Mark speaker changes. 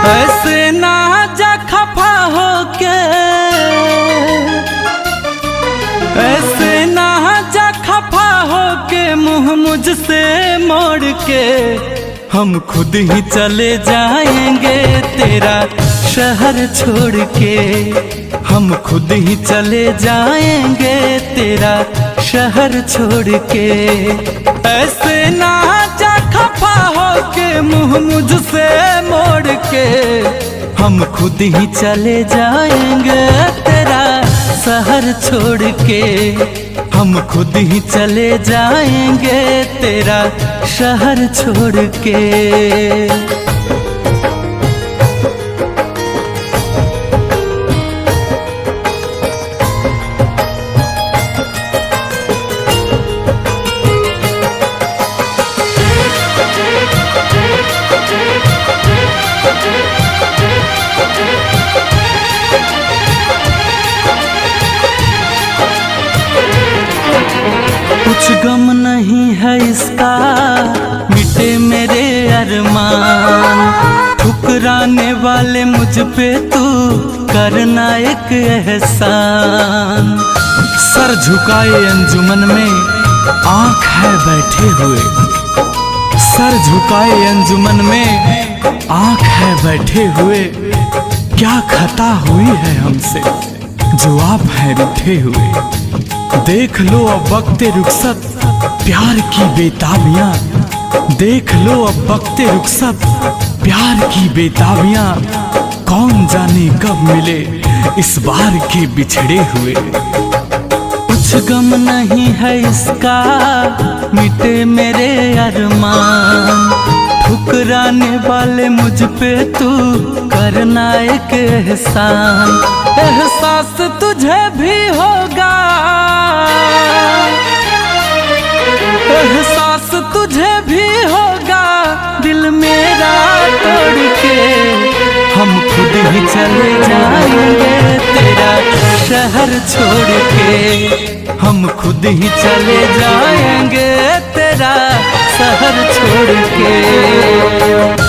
Speaker 1: ऐसे ना जा खफा होके, ऐसे ना जा खफा होके मुँह मुझसे मोड़ के, हम खुद ही चले जाएंगे तेरा शहर छोड़ के, हम खुद ही चले जाएंगे तेरा शहर छोड़ के। ऐसे ना जा खफा होके मुँह मुझसे मोड़ के, हम खुद ही चले जाएंगे तेरा शहर छोड़ के, हम खुद ही चले जाएंगे तेरा शहर छोड़ के। कुछ गम नहीं है इसका, मिटे मेरे अरमान, ठुकराने वाले मुझ पे तू करना एक एहसान। सर झुकाए अंजुमन में आँख है बैठे हुए, सर झुकाए अंजुमन में आँख है बैठे हुए, क्या खता हुई है हमसे जो आप हैं रूठे हुए। देख लो अब वक्ते रुखसत प्यार की बेताबियां, देख लो अब वक्ते रुखसत प्यार की बेताबियां, कौन जाने कब मिले इस बार के बिछड़े हुए। कुछ गम नहीं है इसका, मिटे मेरे अरमान, ठुकराने वाले मुझ पे तू करना एक एहसान। एहसास तुझे भी होगा, एहसास तुझे भी होगा दिल मेरा तोड़ के, हम खुद ही चले जाएंगे तेरा शहर छोड़ के, हम खुद ही चले जाएंगे तेरा शहर छोड़ के।